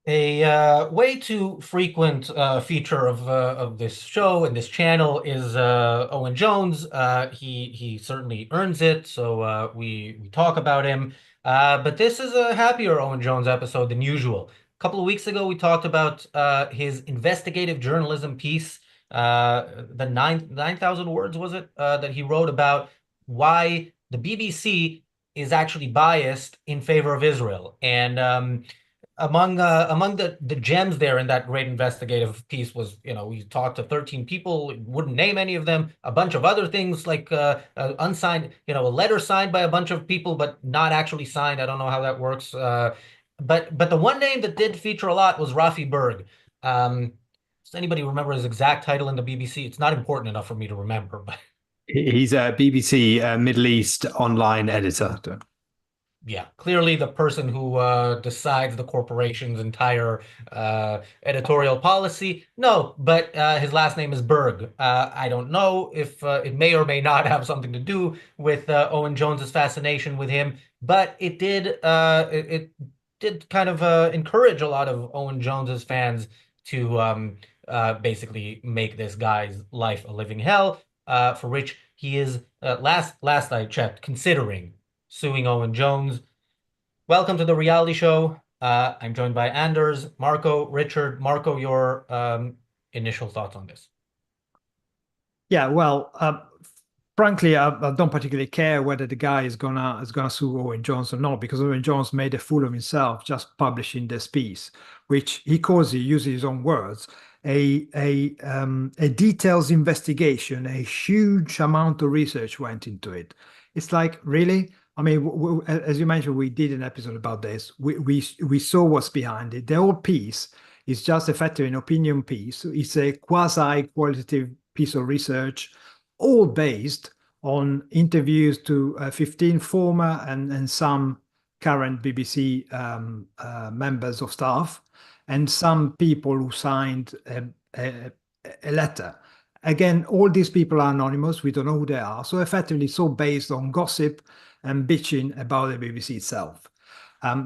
A way too frequent feature of this show and this channel is Owen Jones. He certainly earns it, so we talk about him. But this is a happier Owen Jones episode than usual. A couple of weeks ago, we talked about his investigative journalism piece, the 9,000 words, was it, that he wrote about why the BBC is actually biased in favor of Israel. And among the gems there in that great investigative piece was, we talked to 13 people, wouldn't name any of them, a bunch of other things like unsigned, a letter signed by a bunch of people, but not actually signed. I don't know how that works. But the one name that did feature a lot was Rafi Berg. Does anybody remember his exact title in the BBC? It's not important enough for me to remember, but He's a BBC Middle East online editor. yeah, clearly the person who decides the corporation's entire editorial policy. No, but his last name is Berg. I don't know if it may or may not have something to do with Owen Jones's fascination with him, but it did kind of encourage a lot of Owen Jones's fans to basically make this guy's life a living hell, for which he is last I checked considering suing Owen Jones. Welcome to the reality show. I'm joined by Anders, Marco, Richard. Marco, your initial thoughts on this? Yeah, well, frankly, I don't particularly care whether the guy is gonna sue Owen Jones or not, because Owen Jones made a fool of himself just publishing this piece, which he calls, he uses his own words, a details investigation. A huge amount of research went into it. It's like, really? I mean, as you mentioned, we did an episode about this. We saw what's behind it. The whole piece is just effectively an opinion piece. It's a quasi-qualitative piece of research, all based on interviews to 15 former and some current BBC members of staff, and some people who signed a letter. Again, all these people are anonymous. We don't know who they are. So effectively, it's all based on gossip and bitching about the BBC itself.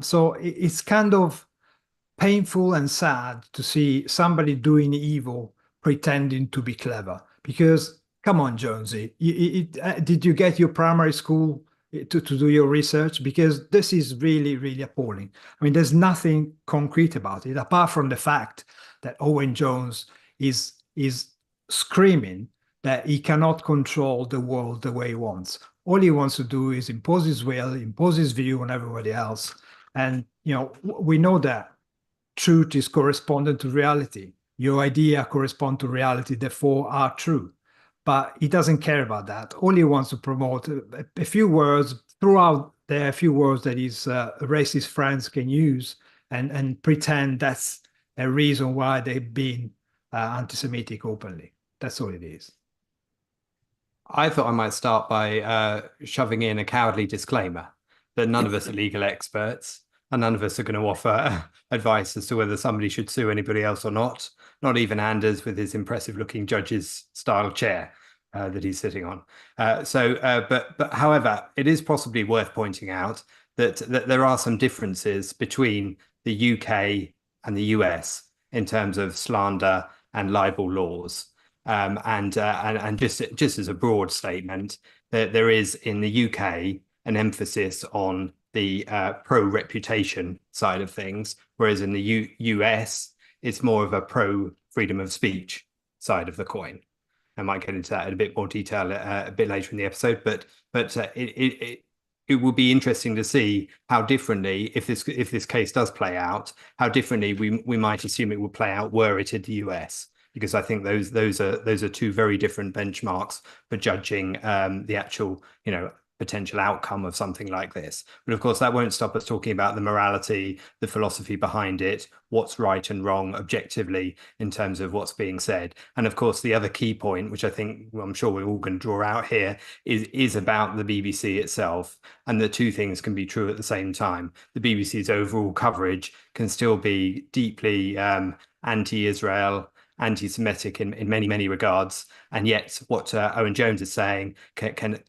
So it's kind of painful and sad to see somebody doing evil pretending to be clever. Because come on, Jonesy, did you get your primary school to do your research? Because this is really, really appalling. I mean, there's nothing concrete about it apart from the fact that Owen Jones is screaming that he cannot control the world the way he wants. All he wants to do is impose his will, impose his view on everybody else. And, we know that truth is correspondent to reality. Your idea correspond to reality, therefore are true. But he doesn't care about that. All he wants to promote a few words throughout there, a few words that his racist friends can use and pretend that's a reason why they've been anti-Semitic openly. That's all it is. I thought I might start by shoving in a cowardly disclaimer that none of us are legal experts and none of us are going to offer advice as to whether somebody should sue anybody else or not even Anders with his impressive looking judge's style chair that he's sitting on. But however, it is possibly worth pointing out that there are some differences between the UK and the US in terms of slander and libel laws. And just as a broad statement, there is in the UK an emphasis on the pro-reputation side of things, whereas in the US, it's more of a pro-freedom of speech side of the coin. I might get into that in a bit more detail a bit later in the episode, but it will be interesting to see how differently, if this case does play out, how differently we might assume it would play out were it in the US. Because I think those are two very different benchmarks for judging the actual, potential outcome of something like this. But of course, that won't stop us talking about the morality, the philosophy behind it, what's right and wrong objectively in terms of what's being said. And of course, the other key point, which I think I'm sure we're all going to draw out here, is about the BBC itself. And the two things can be true at the same time. The BBC's overall coverage can still be deeply anti-Israel anti-Semitic in many regards, and yet what Owen Jones is saying can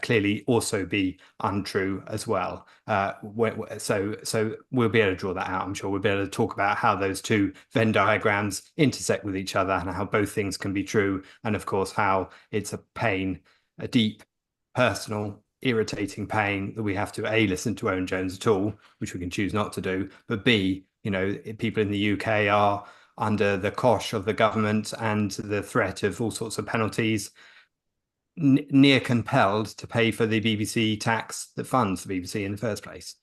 clearly also be untrue as well. So we'll be able to draw that out. I'm sure we'll be able to talk about how those two Venn diagrams intersect with each other and how both things can be true, and of course how it's a pain, a deep, personal, irritating pain that we have to A, listen to Owen Jones at all, which we can choose not to do, but B, people in the UK are under the cosh of the government and the threat of all sorts of penalties, near compelled to pay for the BBC tax that funds the BBC in the first place.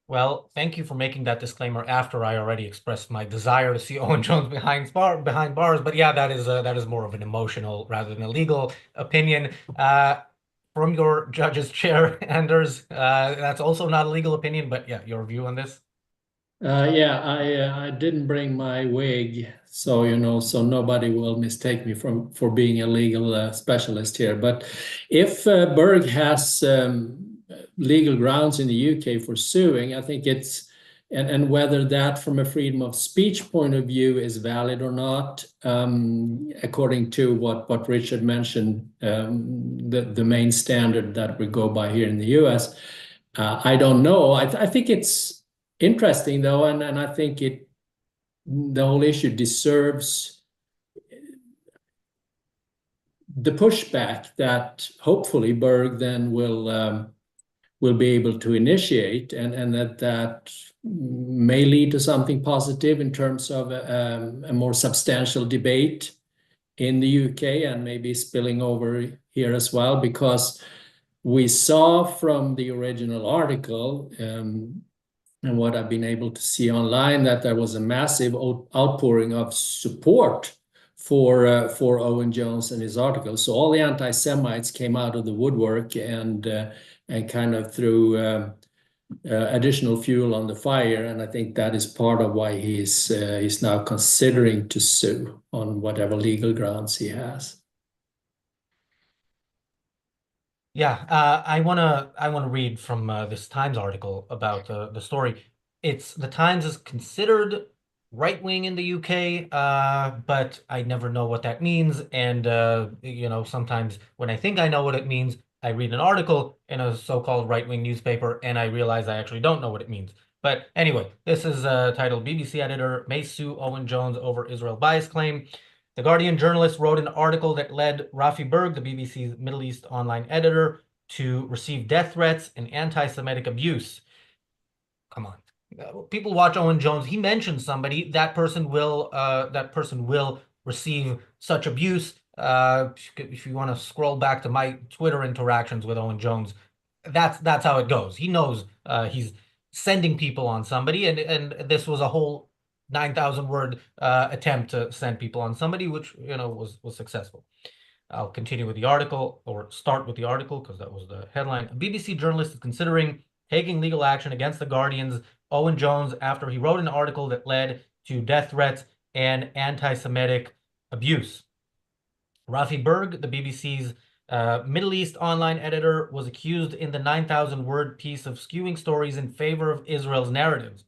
Well, thank you for making that disclaimer after I already expressed my desire to see Owen Jones behind bars. But yeah, that is more of an emotional rather than a legal opinion. From your judge's chair, Anders, that's also not a legal opinion, but yeah, your view on this? Yeah, I didn't bring my wig, so so nobody will mistake me for being a legal specialist here. But if Berg has legal grounds in the UK for suing, I think it's and whether that from a freedom of speech point of view is valid or not, according to what Richard mentioned, the main standard that we go by here in the US, I don't know. I think it's interesting though, and I think the whole issue deserves the pushback that hopefully Berg then will be able to initiate, and that may lead to something positive in terms of a more substantial debate in the UK and maybe spilling over here as well, because we saw from the original article and what I've been able to see online that there was a massive outpouring of support for Owen Jones and his article. So all the anti-Semites came out of the woodwork and kind of threw additional fuel on the fire, and I think that is part of why he's now considering to sue on whatever legal grounds he has. Yeah, I wanna read from this Times article about the story. The Times is considered right wing in the UK, but I never know what that means. And sometimes when I think I know what it means, I read an article in a so-called right wing newspaper, and I realize I actually don't know what it means. But anyway, this is titled "BBC Editor May Sue Owen Jones Over Israel Bias Claim." The Guardian journalist wrote an article that led Rafi Berg, the BBC's Middle East online editor, to receive death threats and anti-Semitic abuse. Come on. People watch Owen Jones. He mentions somebody, that person will receive such abuse. If you want to scroll back to my Twitter interactions with Owen Jones, that's how it goes. He knows he's sending people on somebody, and this was a whole 9,000 word attempt to send people on somebody, which was successful. I'll continue with the article, or start with the article, because that was the headline. A BBC journalist is considering taking legal action against the Guardian's Owen Jones after he wrote an article that led to death threats and anti-Semitic abuse. Rafi Berg, the BBC's Middle East online editor, was accused in the 9,000 word piece of skewing stories in favor of Israel's narratives.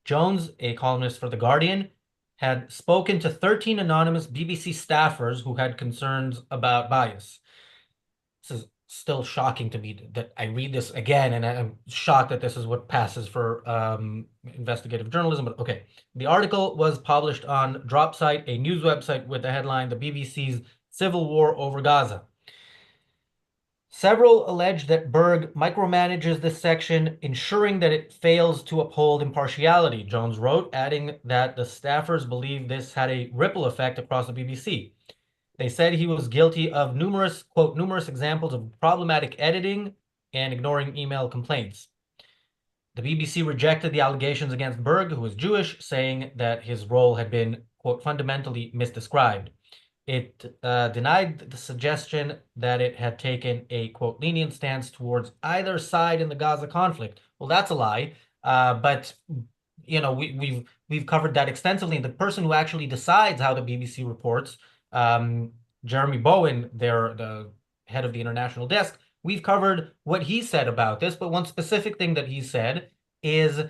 Jones, a columnist for The Guardian, had spoken to 13 anonymous BBC staffers who had concerns about bias. This is still shocking to me that I read this again, and I'm shocked that this is what passes for investigative journalism. But okay, the article was published on Dropsite, a news website with the headline, "The BBC's Civil War Over Gaza." Several allege that Berg micromanages this section, ensuring that it fails to uphold impartiality, Jones wrote, adding that the staffers believe this had a ripple effect across the BBC. They said he was guilty of numerous examples of problematic editing and ignoring email complaints. The BBC rejected the allegations against Berg, who is Jewish, saying that his role had been, quote, fundamentally misdescribed. It denied the suggestion that it had taken a, quote, lenient stance towards either side in the Gaza conflict. Well, that's a lie. But we've covered that extensively. The person who actually decides how the BBC reports, Jeremy Bowen, the head of the international desk, we've covered what he said about this. But one specific thing that he said is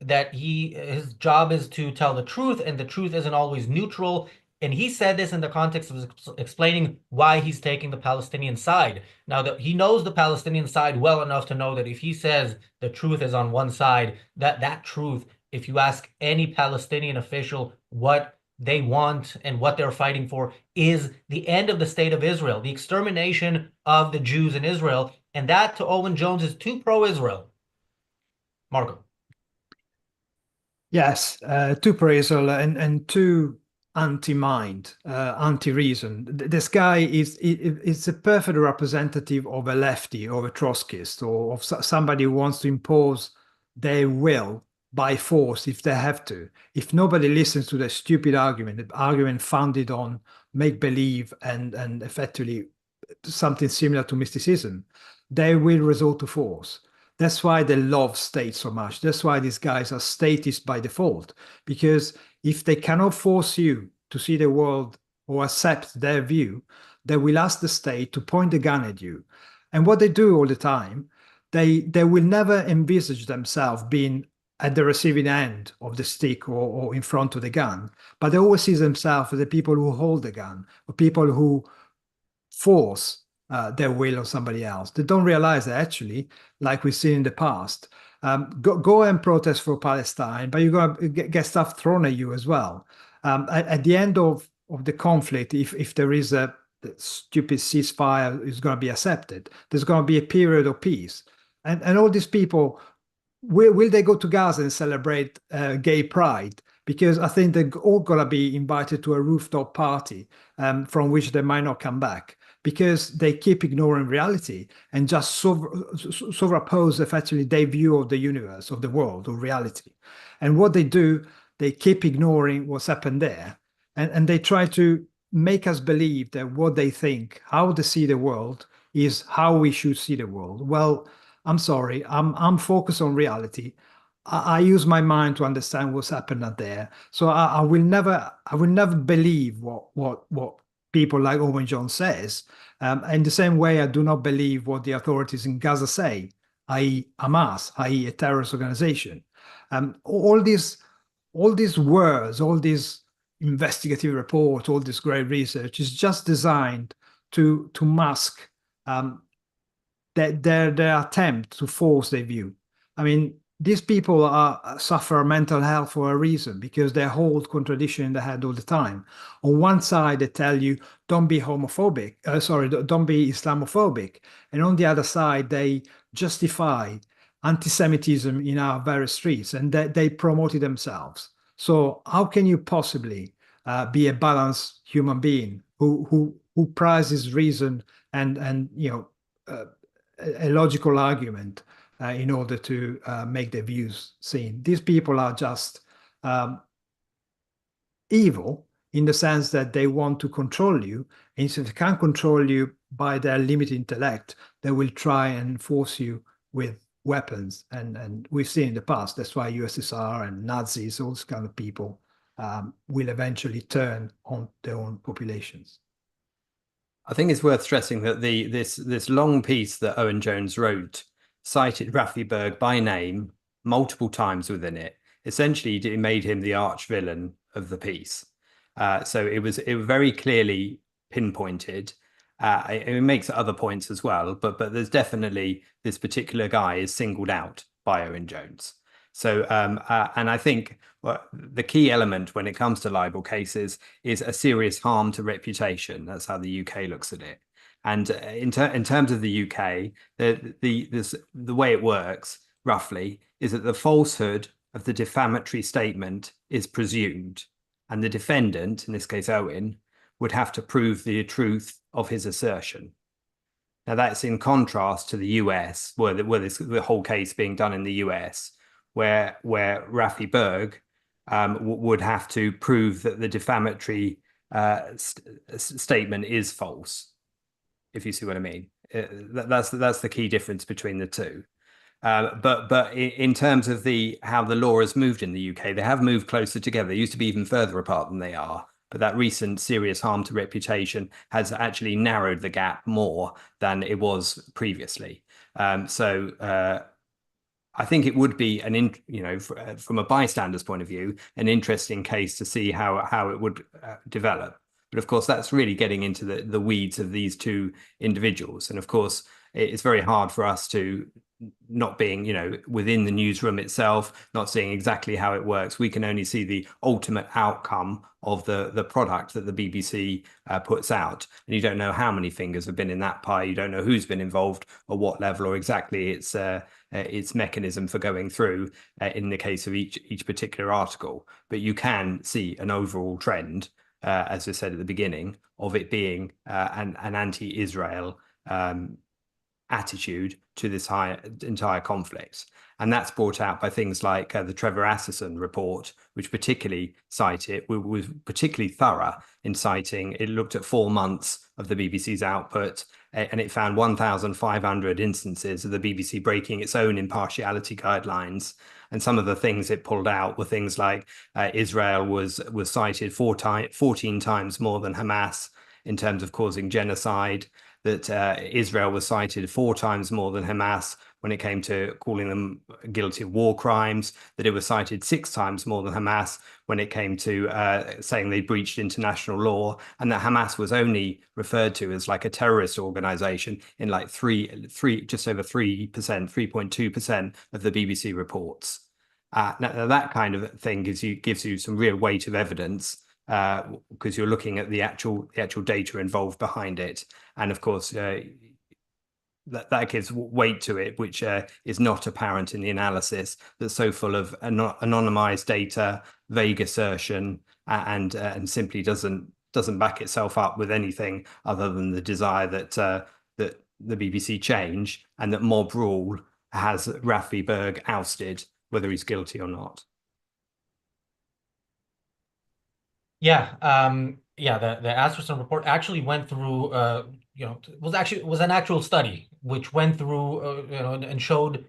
that his job is to tell the truth, and the truth isn't always neutral. And he said this in the context of explaining why he's taking the Palestinian side. Now, that he knows the Palestinian side well enough to know that if he says the truth is on one side, that truth, if you ask any Palestinian official what they want and what they're fighting for, is the end of the state of Israel, the extermination of the Jews in Israel. And that, to Owen Jones, is too pro-Israel. Marco. Yes, too pro-Israel and too anti-mind, anti-reason. This guy is a perfect representative of a lefty, or a Trotskyist, or of somebody who wants to impose their will by force if they have to. If nobody listens to the stupid argument, the argument founded on make-believe and effectively something similar to mysticism, they will resort to force. That's why they love state so much. That's why these guys are statists by default, because if they cannot force you to see the world or accept their view, they will ask the state to point the gun at you. And what they do all the time, they will never envisage themselves being at the receiving end of the stick or in front of the gun, but they always see themselves as the people who hold the gun, or people who force their will on somebody else. They don't realize that actually, like we've seen in the past, go and protest for Palestine, but you're going to get stuff thrown at you as well. At the end of the conflict, if there is a stupid ceasefire is going to be accepted, there's going to be a period of peace. And all these people, will they go to Gaza and celebrate gay pride? Because I think they're all going to be invited to a rooftop party from which they might not come back, because they keep ignoring reality and just superimpose effectively their view of the universe, of the world, of reality. And what they do, they keep ignoring what's happened there. And they try to make us believe that what they think, how they see the world, is how we should see the world. Well, I'm sorry, I'm focused on reality. I use my mind to understand what's happened out there. So I will never believe what people like Owen Jones says. In the same way, I do not believe what the authorities in Gaza say, i.e. Hamas, i.e. a terrorist organization. All these words, all these investigative reports, all this great research is just designed to mask their attempt to force their view. I mean, these people suffer mental health for a reason, because they hold contradiction in their head all the time. On one side, they tell you, don't be homophobic, don't be Islamophobic. And on the other side, they justify anti-Semitism in our very streets, and they promote it themselves. So how can you possibly be a balanced human being who prizes reason and a logical argument in order to make their views seen? These people are just evil, in the sense that they want to control you. And if they can't control you by their limited intellect, they will try and force you with weapons. And we've seen in the past, that's why USSR and Nazis, all these kind of people will eventually turn on their own populations. I think it's worth stressing that this long piece that Owen Jones wrote cited Rafi Berg by name multiple times within it. Essentially, it made him the arch villain of the piece. So it was very clearly pinpointed. It makes other points as well, but there's definitely this particular guy is singled out by Owen Jones. So and I think the key element when it comes to libel cases is a serious harm to reputation. That's how the UK looks at it. And in terms of the UK, the way it works roughly is that the falsehood of the defamatory statement is presumed, and the defendant, in this case Owen, would have to prove the truth of his assertion. Now that's in contrast to the US, where the whole case being done in the US, where Rafi Berg would have to prove that the defamatory statement is false, if you see what I mean. That's the key difference between the two. But in terms of how the law has moved in the UK, they have moved closer together. They used to be even further apart than they are. But that recent serious harm to reputation has actually narrowed the gap more than it was previously. So I think it would be from a bystander's point of view, an interesting case to see how it would develop. But of course, that's really getting into the weeds of these two individuals. And of course, it's very hard for us to, not being, within the newsroom itself, not seeing exactly how it works. We can only see the ultimate outcome of the product that the BBC puts out. And you don't know how many fingers have been in that pie. You don't know who's been involved or what level, or exactly its mechanism for going through in the case of each particular article. But you can see an overall trend, as I said at the beginning, of it being an anti-Israel attitude to this entire conflict. And that's brought out by things like the Trevor Assison report, which particularly was particularly thorough in citing. It looked at 4 months of the BBC's output, and it found 1,500 instances of the BBC breaking its own impartiality guidelines. And some of the things it pulled out were things like Israel was cited 14 times more than Hamas in terms of causing genocide, that Israel was cited 4 times more than Hamas when it came to calling them guilty of war crimes, that it was cited 6 times more than Hamas when it came to saying they breached international law, and that Hamas was only referred to as like a terrorist organization in like just over 3%, 3.2% of the BBC reports. Now that kind of thing gives you some real weight of evidence, because you're looking at the actual data involved behind it. And of course, that gives weight to it, which is not apparent in the analysis, that's so full of anonymized data, vague assertion, and simply doesn't back itself up with anything other than the desire that the BBC change, and that mob rule has Rafi Berg ousted, whether he's guilty or not. Yeah, the Asperson report actually went through, was an actual study which went through, and showed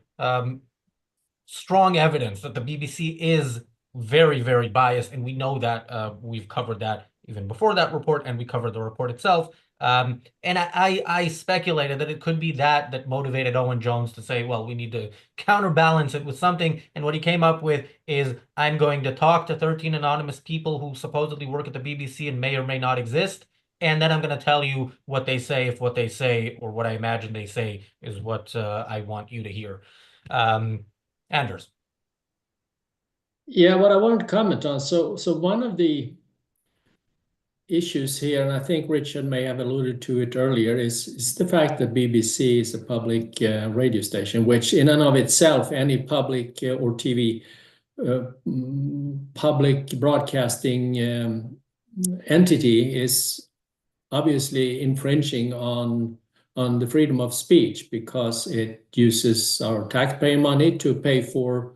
strong evidence that the BBC is very, very biased, and we know that. We've covered that even before that report, and we covered the report itself. And I speculated that it could be that motivated Owen Jones to say, well, we need to counterbalance it with something. And what he came up with is, I'm going to talk to 13 anonymous people who supposedly work at the BBC and may or may not exist. And then I'm going to tell you what they say, if what they say or what I imagine they say is what I want you to hear. Anders. Yeah, what I wanted to comment on. So one of the issues here, and I think Richard may have alluded to it earlier, is the fact that BBC is a public radio station, which in and of itself, any public or TV public broadcasting entity is obviously infringing on the freedom of speech, because it uses our taxpayer money to pay for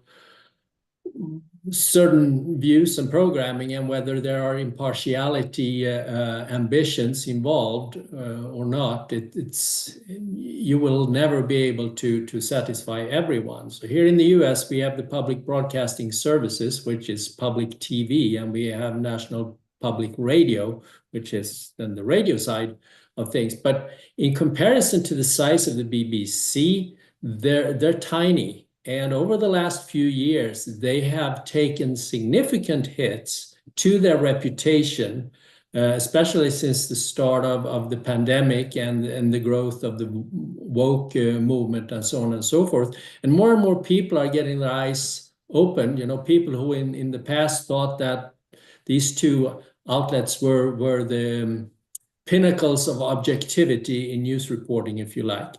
certain views and programming, and whether there are impartiality ambitions involved or not, you will never be able to satisfy everyone. So here in the US, we have the Public Broadcasting Services, which is public TV, and we have National Public Radio, which is then the radio side of things. But in comparison to the size of the BBC, they're tiny. And over the last few years, they have taken significant hits to their reputation, especially since the start of the pandemic and the growth of the woke movement and so on and so forth. And more people are getting their eyes open. People who in the past thought that these two outlets were the pinnacles of objectivity in news reporting, if you like.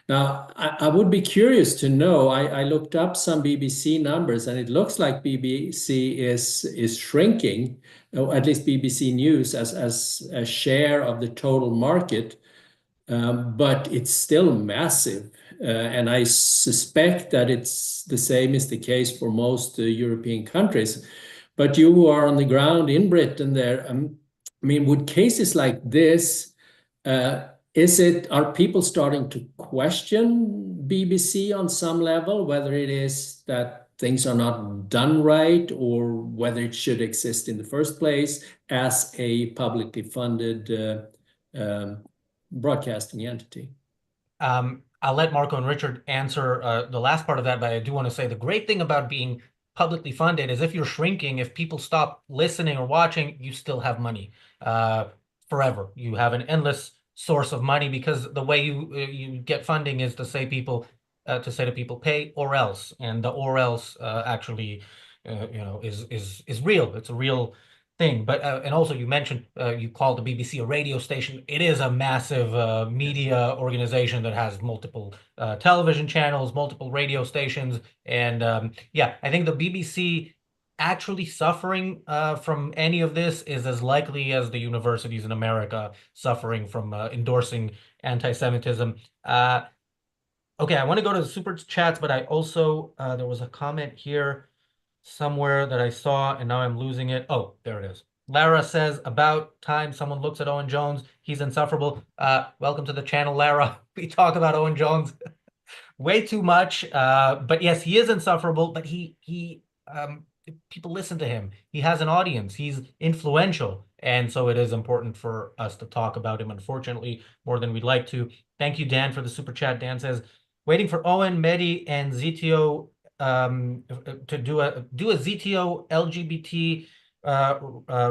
Now, I would be curious to know, I looked up some BBC numbers, and it looks like BBC is shrinking, or at least BBC News as a share of the total market, but it's still massive. And I suspect that it's the same is the case for most European countries. But you who are on the ground in Britain there, would cases like this, are people starting to question BBC on some level, whether it is that things are not done right, or whether it should exist in the first place as a publicly funded broadcasting entity? I'll let Marco and Richard answer the last part of that, but I do want to say the great thing about being publicly funded is if you're shrinking, if people stop listening or watching, you still have money forever. You have an endless source of money because the way you get funding is to say to people pay or else, and the or else actually is real. It's a real thing. But and also you mentioned you called the BBC a radio station. It is a massive media organization that has multiple television channels, multiple radio stations, and yeah, I think the BBC actually suffering from any of this is as likely as the universities in America suffering from endorsing anti-Semitism. Okay, I want to go to the super chats, but I also there was a comment here somewhere that I saw, and now I'm losing it. Oh, there it is. Lara says, about time someone looks at Owen Jones. He's insufferable. Welcome to the channel, Lara. We talk about Owen Jones way too much. But yes, he is insufferable, but he people listen to him. He has an audience. He's influential. And so it is important for us to talk about him, unfortunately, more than we'd like to. Thank you, Dan, for the super chat. Dan says, waiting for Owen, Mehdi, and ZTO to do a ZTO LGBT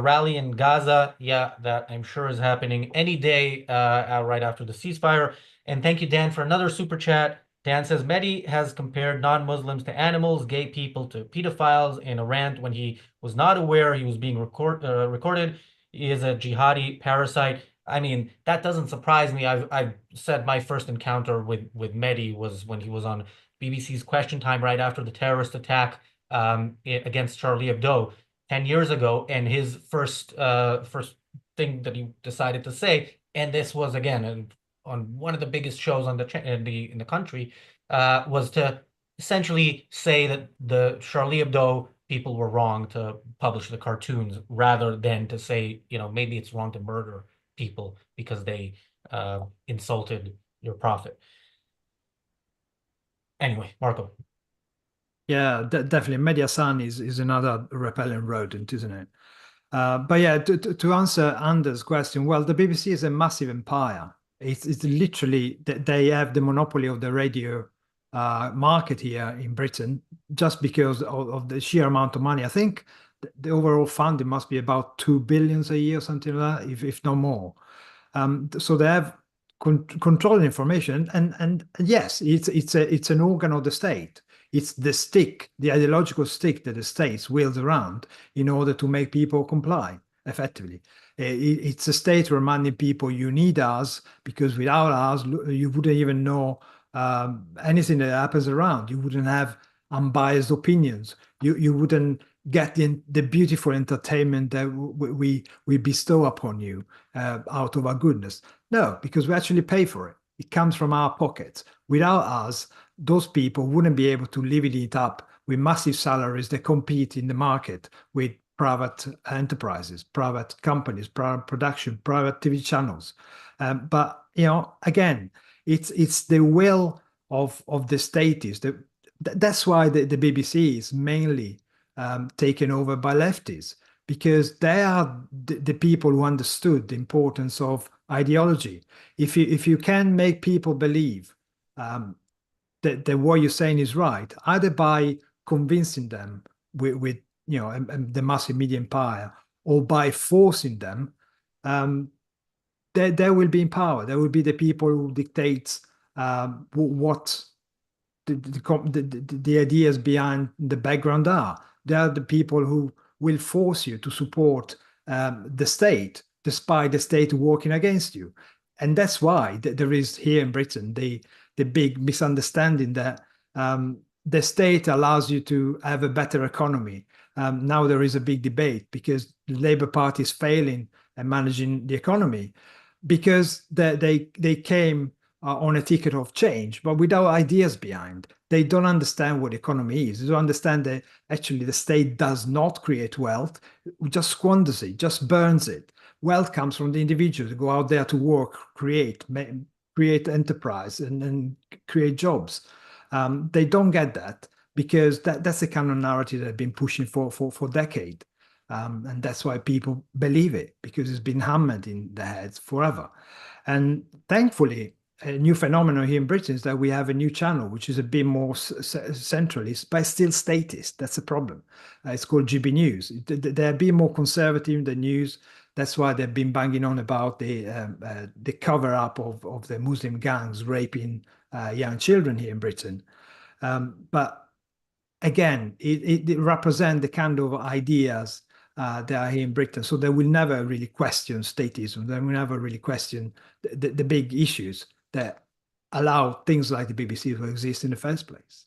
rally in Gaza. Yeah, that I'm sure is happening any day right after the ceasefire. And thank you, Dan, for another super chat. Dan says, Mehdi has compared non-Muslims to animals, gay people to pedophiles in a rant when he was not aware he was being recorded. He is a jihadi parasite. I mean, that doesn't surprise me. I've said my first encounter with Mehdi was when he was on BBC's Question Time right after the terrorist attack against Charlie Hebdo 10 years ago, and his first thing that he decided to say, and this was again on one of the biggest shows on in the country, was to essentially say that the Charlie Hebdo people were wrong to publish the cartoons, rather than to say, maybe it's wrong to murder people because they insulted your prophet. Anyway, Marco. Yeah, definitely. Mediasan is another repellent rodent, isn't it? But yeah, to answer Anders' question, well, the BBC is a massive empire. It's literally they have the monopoly of the radio market here in Britain just because of the sheer amount of money. I think the overall funding must be about 2 billion a year, something like that, if no more. So they have controlling information, and yes, it's an organ of the state. It's the stick, the ideological stick that the states wield around in order to make people comply effectively. It's a state reminding people you need us, because without us, you wouldn't even know anything that happens around. You wouldn't have unbiased opinions. You wouldn't get the beautiful entertainment that we bestow upon you out of our goodness. No, because we actually pay for it. It comes from our pockets. Without us, those people wouldn't be able to live it up with massive salaries that compete in the market with private enterprises, private companies, private production, private TV channels. But again, it's the will of the statists. That's why the BBC is mainly taken over by lefties, because they are the people who understood the importance of ideology. If you can make people believe that what you're saying is right, either by convincing them with the massive media empire, or by forcing them, they will be in power. There will be the people who dictate what the ideas behind the background are. They are the people who will force you to support the state, despite the state working against you. And that's why there is here in Britain the big misunderstanding that the state allows you to have a better economy. Now there is a big debate because the Labour Party is failing at managing the economy, because they came on a ticket of change, but without ideas behind. They don't understand what economy is. They don't understand that actually the state does not create wealth, it just squanders it, just burns it. Wealth comes from the individuals who go out there to work, create enterprise, and create jobs. They don't get that, because that's the kind of narrative they've been pushing for decades. And that's why people believe it, because it's been hammered in their heads forever. And thankfully, a new phenomenon here in Britain is that we have a new channel, which is a bit more centralist, but still statist. That's the problem. It's called GB News. They're a bit more conservative in the news. That's why they've been banging on about the cover-up of the Muslim gangs raping young children here in Britain. But again, it represents the kind of ideas that are here in Britain. So they will never really question statism. They will never really question the big issues that allow things like the BBC to exist in the first place.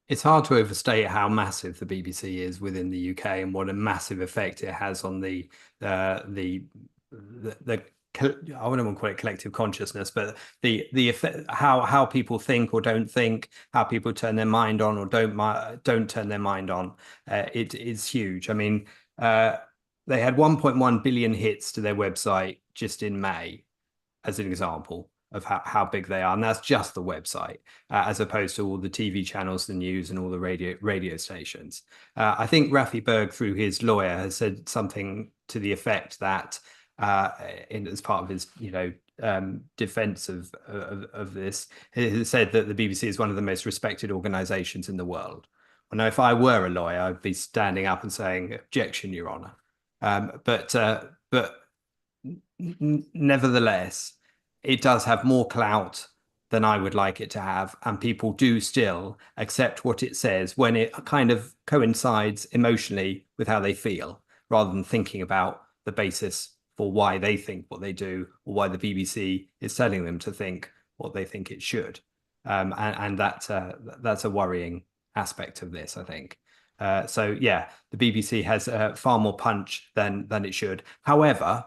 It's hard to overstate how massive the BBC is within the UK and what a massive effect it has on the I wouldn't want to call it collective consciousness, but the effect, how people think or don't think, how people turn their mind on or don't turn their mind on. It is huge. I mean, they had 1.1 billion hits to their website just in May, as an example of how big they are, and that's just the website, as opposed to all the TV channels, the news, and all the radio stations. I think Rafi Berg, through his lawyer, has said something to the effect that, as part of his, defense of this, he said that the BBC is one of the most respected organizations in the world. Well, now, if I were a lawyer, I'd be standing up and saying, "Objection, Your Honor." But nevertheless, it does have more clout than I would like it to have, and people do still accept what it says when it kind of coincides emotionally with how they feel, rather than thinking about the basis for why they think what they do, or why the BBC is telling them to think what they think it should. And that's a worrying aspect of this, I think. So yeah, the BBC has far more punch than it should. However,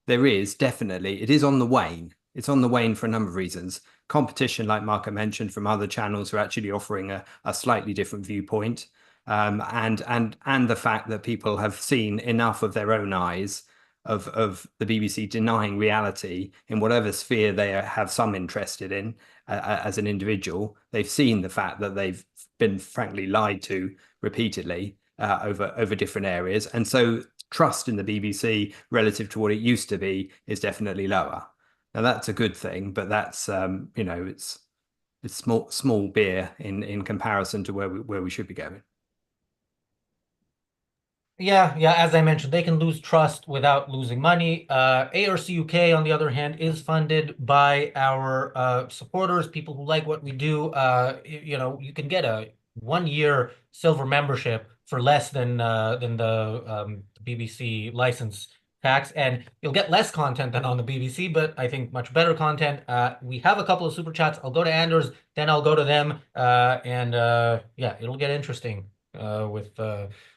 there is definitely, it is on the wane. It's on the wane for a number of reasons. Competition, like Marco mentioned, from other channels are actually offering a slightly different viewpoint. And the fact that people have seen enough of their own eyes of the BBC denying reality in whatever sphere they have some interest in as an individual. They've seen the fact that they've been frankly lied to repeatedly over different areas. And so trust in the BBC relative to what it used to be is definitely lower. Now that's a good thing, but that's it's small beer in comparison to where we should be going. Yeah, as I mentioned, they can lose trust without losing money. ARCUK, on the other hand, is funded by our supporters, people who like what we do. You can get a 1-year silver membership for less than the BBC license tax, and you'll get less content than on the BBC, but I think much better content. We have a couple of super chats. I'll go to Anders, then I'll go to them, and yeah, it'll get interesting with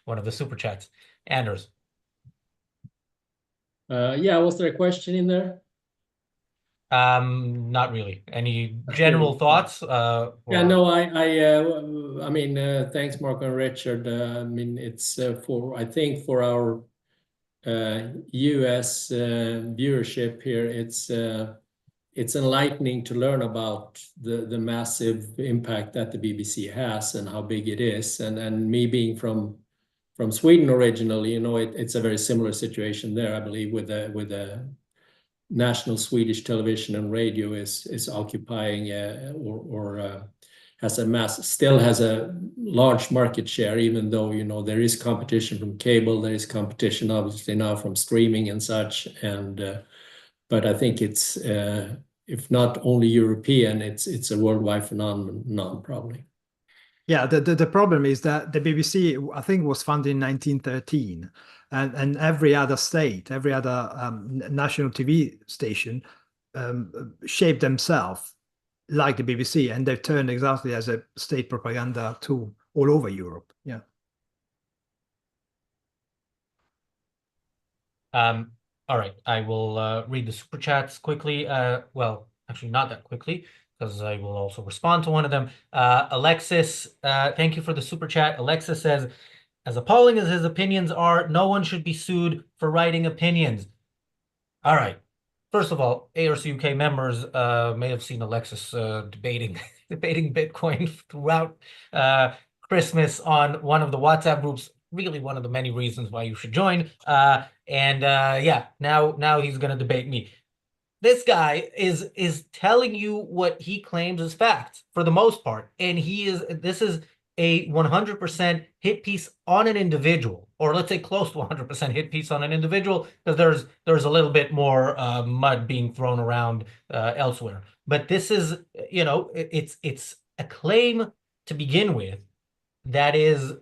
one of the super chats. Anders. Yeah, was there a question in there? Not really. Any general thoughts? Yeah, no, I mean, thanks, Mark and Richard. I mean, it's I think for our US viewership here, it's enlightening to learn about the massive impact that the BBC has and how big it is. And me being from Sweden originally, it's a very similar situation there, I believe, with the national Swedish television and radio is occupying or still has a large market share, even though there is competition from cable, there is competition obviously now from streaming and such, and but I think it's if not only European, it's a worldwide phenomenon probably. Yeah, the problem is that the BBC, I think, was founded in 1913, and every other state, every other national TV station shaped themselves like the BBC, and they've turned exactly as a state propaganda tool all over Europe. Yeah. All right, I will read the super chats quickly. Well, actually, not that quickly, because I will also respond to one of them. Alexis, thank you for the super chat. Alexis says, as appalling as his opinions are, no one should be sued for writing opinions. All right. First of all, ARCUK members may have seen Alexis debating Bitcoin throughout Christmas on one of the WhatsApp groups. Really one of the many reasons why you should join. Yeah, now he's going to debate me. this guy is telling you what he claims is fact for the most part, and this is a 100% hit piece on an individual, or let's say close to 100% hit piece on an individual, because there's a little bit more mud being thrown around elsewhere. But this is, it's a claim to begin with that is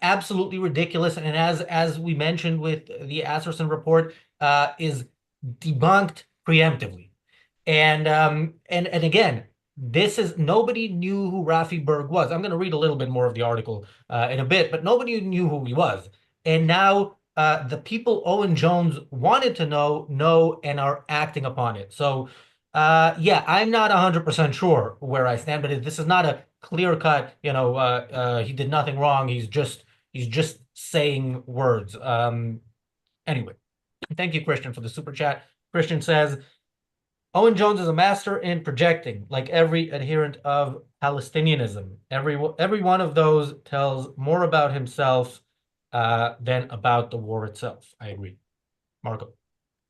absolutely ridiculous, and as we mentioned with the Asserson report, is debunked preemptively. And again, this is nobody knew who Rafi Berg was. I'm going to read a little bit more of the article in a bit, but nobody knew who he was. And now the people Owen Jones wanted to know and are acting upon it. So yeah, I'm not 100% sure where I stand, but this is not a clear cut, he did nothing wrong. He's just saying words. Anyway, thank you, Christian, for the super chat. Christian says, Owen Jones is a master in projecting, like every adherent of Palestinianism. Every one of those tells more about himself than about the war itself. I agree. Marco.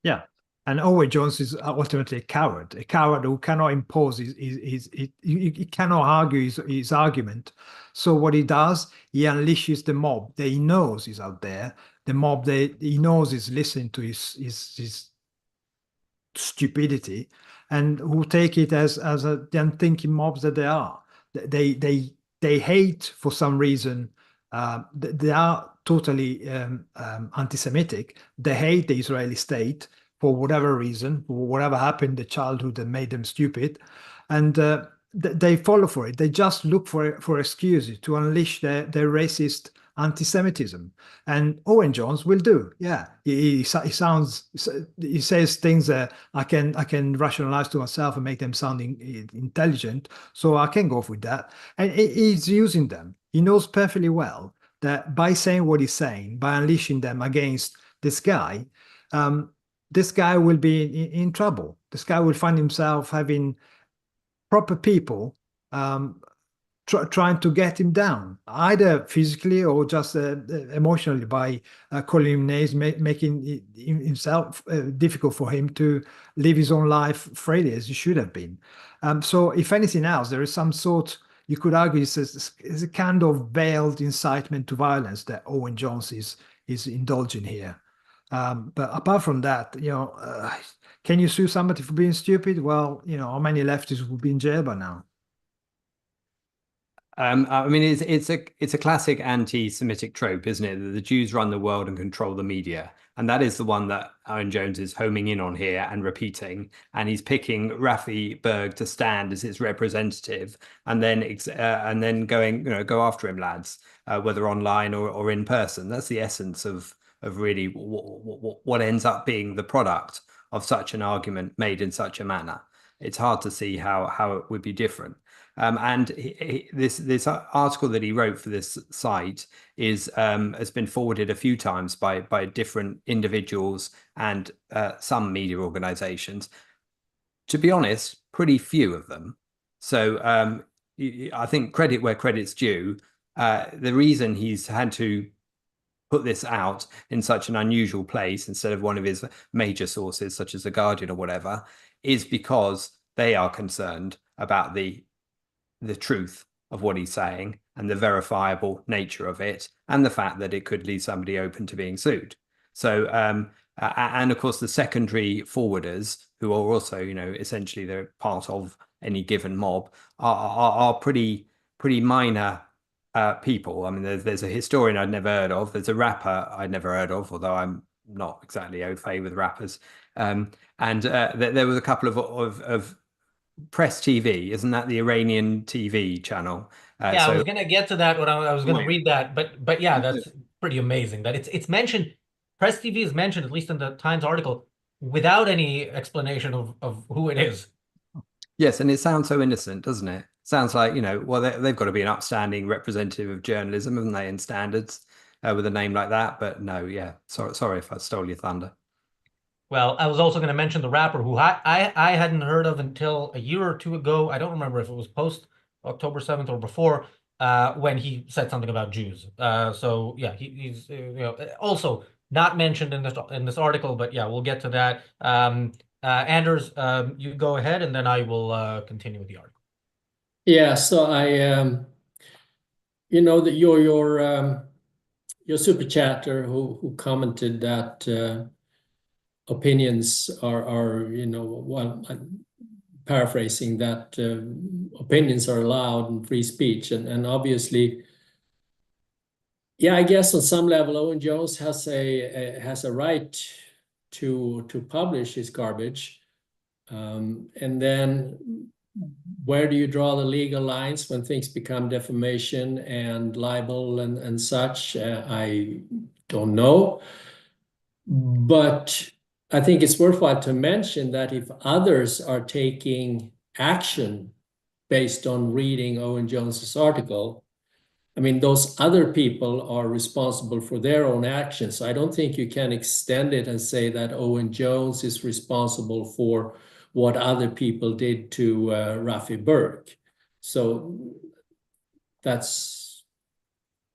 Yeah. And Owen Jones is ultimately a coward who cannot impose he cannot argue his argument. So what he does, he unleashes the mob that he knows is out there, the mob that he knows is listening to his stupidity, and who take it as the unthinking mobs that they are. They hate for some reason. They are totally anti-Semitic. They hate the Israeli state for whatever reason, whatever happened in the childhood that made them stupid, and they follow for it. They just look for excuses to unleash their racist anti-Semitism, and Owen Jones will do. Yeah, he says things that I can rationalize to myself and make them sound intelligent, so I can go with that. And he's using them. He knows perfectly well that by saying what he's saying, by unleashing them against this guy, this guy will be in trouble. This guy will find himself having proper people trying to get him down, either physically or just emotionally, by calling him names, making himself difficult for him to live his own life freely as he should have been. So if anything else, there is some sort, you could argue, it's a kind of veiled incitement to violence that Owen Jones is indulging here. But apart from that, can you sue somebody for being stupid? Well, how many leftists would be in jail by now? I mean, it's a classic anti-Semitic trope, isn't it? That the Jews run the world and control the media, and that is the one that Owen Jones is homing in on here and repeating. And he's picking Rafi Berg to stand as his representative, and then going, go after him, lads, whether online or in person. That's the essence of really what ends up being the product of such an argument made in such a manner. It's hard to see how it would be different. And this article that he wrote for this site has been forwarded a few times by different individuals and some media organizations. To be honest, pretty few of them. So I think credit where credit's due. The reason he's had to put this out in such an unusual place instead of one of his major sources, such as The Guardian or whatever, is because they are concerned about the truth of what he's saying and the verifiable nature of it, and the fact that it could leave somebody open to being sued. So, and of course, the secondary forwarders, who are also, essentially they're part of any given mob, are pretty minor people. I mean, there's a historian I'd never heard of. There's a rapper I'd never heard of, although I'm not exactly au fait with rappers. And there was a couple of Press TV, isn't that the Iranian TV channel? Yeah, I was gonna get to that when I was gonna read that, but yeah, that's pretty amazing that it's mentioned. Press TV is mentioned, at least in the Times article, without any explanation of who it is. Yes, and it sounds so innocent, doesn't it? Sounds like, well, they've got to be an upstanding representative of journalism, haven't they, and standards with a name like that. But no, yeah, sorry if I stole your thunder. Well, I was also going to mention the rapper who I hadn't heard of until a year or two ago. I don't remember if it was post October 7th or before, when he said something about Jews. So yeah, he's also not mentioned in this article, but yeah, we'll get to that. Anders, you go ahead, and then I will continue with the article. Yeah, so that your super chatter who commented that opinions are well, I'm paraphrasing that opinions are allowed in free speech, and obviously, yeah, I guess on some level, Owen Jones has a right to publish his garbage, and then where do you draw the legal lines when things become defamation and libel and such? I don't know. But I think it's worthwhile to mention that if others are taking action based on reading Owen Jones's article, I mean, those other people are responsible for their own actions. I don't think you can extend it and say that Owen Jones is responsible for what other people did to Rafi Burke. So that's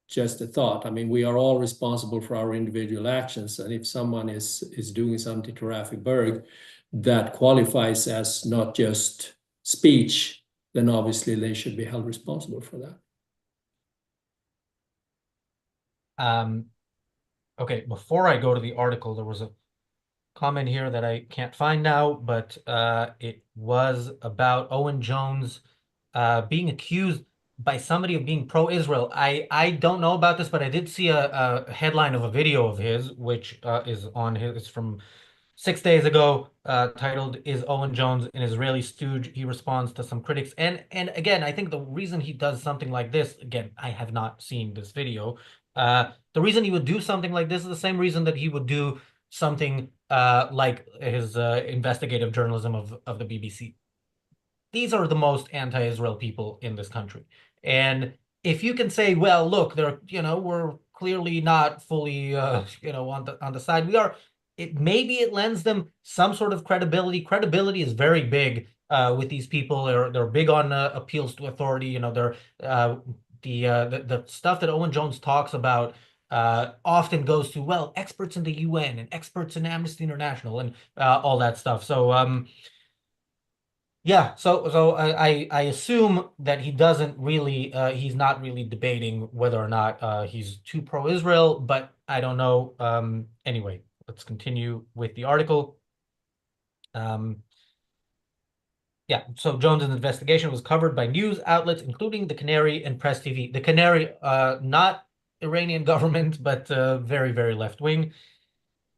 just a thought. I mean, we are all responsible for our individual actions. And if someone is doing something to Rafi Burke that qualifies as not just speech, then obviously they should be held responsible for that. Okay, before I go to the article, there was a comment here that I can't find now, but it was about Owen Jones being accused by somebody of being pro-Israel. I don't know about this, but I did see a headline of a video of his, which is on his, it's from 6 days ago, titled "Is Owen Jones an Israeli Stooge?" He responds to some critics, and again, I think the reason he does something like this, again, I have not seen this video. The reason he would do something like this is the same reason that he would do something like his investigative journalism of the BBC. These are the most anti-Israel people in this country. And if you can say, well, look, we're clearly not fully, on the side. We are. Maybe it lends them some sort of credibility. Credibility is very big with these people. They're big on appeals to authority. They're the stuff that Owen Jones talks about often goes to, well, experts in the UN and experts in Amnesty International and all that stuff. So yeah, so I assume that he doesn't really he's not really debating whether or not he's too pro-Israel, but I don't know. Anyway, let's continue with the article. Yeah, so Jones's investigation was covered by news outlets, including the Canary and Press TV. The Canary, not Iranian government, but very, very left-wing.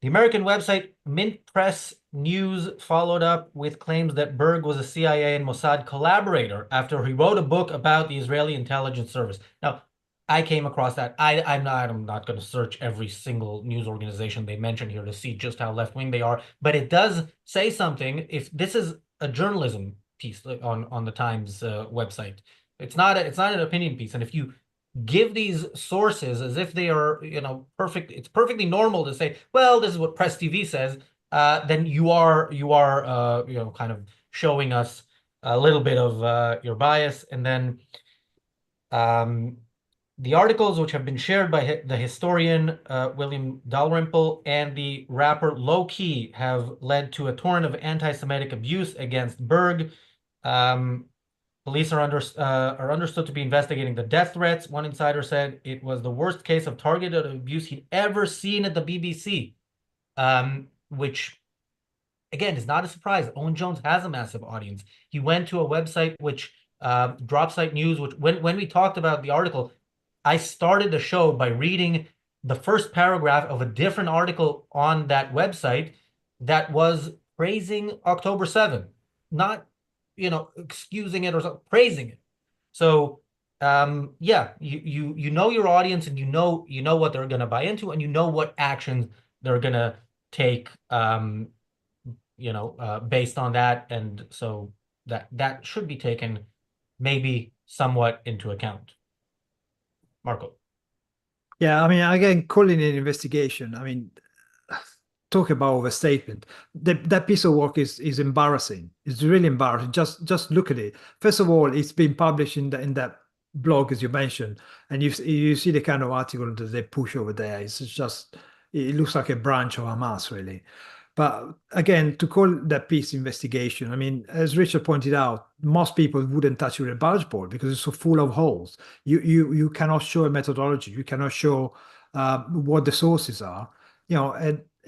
The American website Mint Press News followed up with claims that Berg was a CIA and Mossad collaborator after he wrote a book about the Israeli intelligence service. Now, I came across that. I'm not going to search every single news organization they mention here to see just how left-wing they are, but it does say something. If this is a journalism piece on the Times website, it's not an opinion piece, and if you give these sources as if they are, perfect. It's perfectly normal to say, well, this is what Press TV says. Then you are, kind of showing us a little bit of your bias. And then the articles which have been shared by the historian William Dalrymple and the rapper Low Key have led to a torrent of anti-Semitic abuse against Berg. Police are understood to be investigating the death threats. One insider said it was the worst case of targeted abuse he'd ever seen at the BBC, which, again, is not a surprise. Owen Jones has a massive audience. He went to a website which Dropsite News, which when we talked about the article, I started the show by reading the first paragraph of a different article on that website that was praising October 7th, not excusing it or praising it. So yeah, you know your audience, and you know what they're going to buy into, and you know what actions they're going to take based on that, and so that should be taken maybe somewhat into account. Marco. Yeah, I mean, again, calling it an investigation, I mean, talk about overstatement. That piece of work is embarrassing. It's really embarrassing. Just look at it. First of all, it's been published in that blog, as you mentioned, and you see the kind of article that they push over there. It's just, it looks like a branch of Hamas, really. But again, to call that piece investigation, I mean, as Richard pointed out, most people wouldn't touch it with a barge pole because it's so full of holes. You cannot show a methodology. You cannot show what the sources are. You know,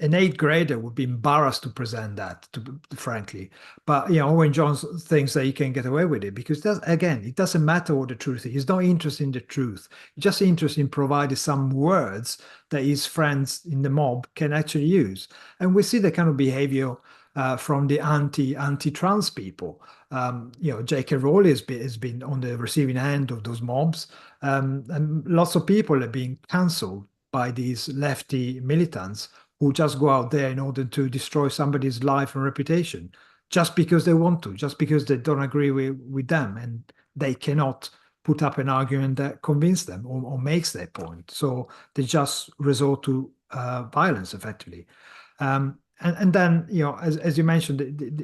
an eighth grader would be embarrassed to present that, frankly. But you know, Owen Jones thinks that he can get away with it because again, it doesn't matter what the truth is. He's not interested in the truth. He's just interested in providing some words that his friends in the mob can actually use. And we see the kind of behavior from the anti-trans people. You know, J.K. Rowling has been on the receiving end of those mobs, and lots of people are being cancelled by these lefty militants who just go out there in order to destroy somebody's life and reputation, just because they want to, just because they don't agree with them, and they cannot put up an argument that convinces them or makes their point. So they just resort to violence, effectively. And then, you know, as you mentioned,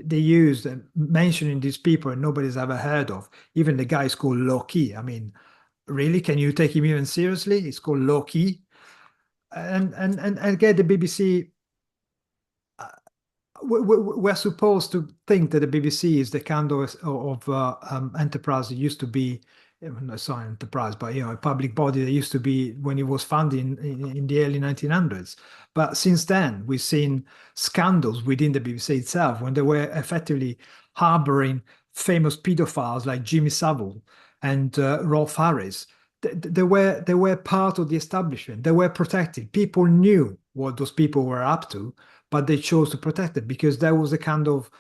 they used mentioning these people and nobody's ever heard of. Even the guy is called Low Key. I mean, really, can you take him even seriously? It's called Low Key. And again, the BBC, we're supposed to think that the BBC is the kind of enterprise it used to be. It's not an enterprise, but you know, a public body that used to be when it was founded in the early 1900s. But since then, we've seen scandals within the BBC itself when they were effectively harboring famous pedophiles like Jimmy Savile and Rolf Harris. They were part of the establishment. They were protected. People knew what those people were up to, but they chose to protect it because there was a kind of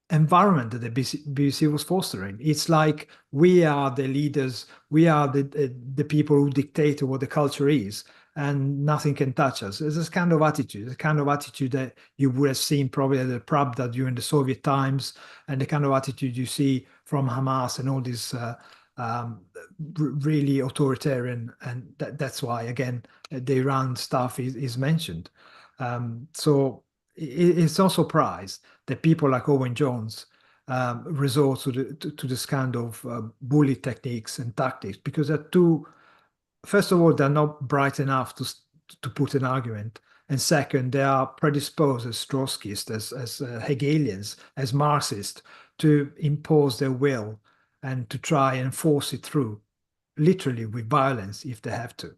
environment that the BBC was fostering. It's like we are the leaders, we are the people who dictate what the culture is, and nothing can touch us. It's this kind of attitude, the kind of attitude that you would have seen probably at the Pravda during the Soviet times, and the kind of attitude you see from Hamas and all these really authoritarian, and that's why, again, the Iran stuff is mentioned. So it's no surprise that people like Owen Jones resort to this kind of bully techniques and tactics because they're too. First of all, they're not bright enough to put an argument, and second, they are predisposed as Trotskyists, as Hegelians, as Marxists, to impose their will and to try and force it through, literally with violence if they have to.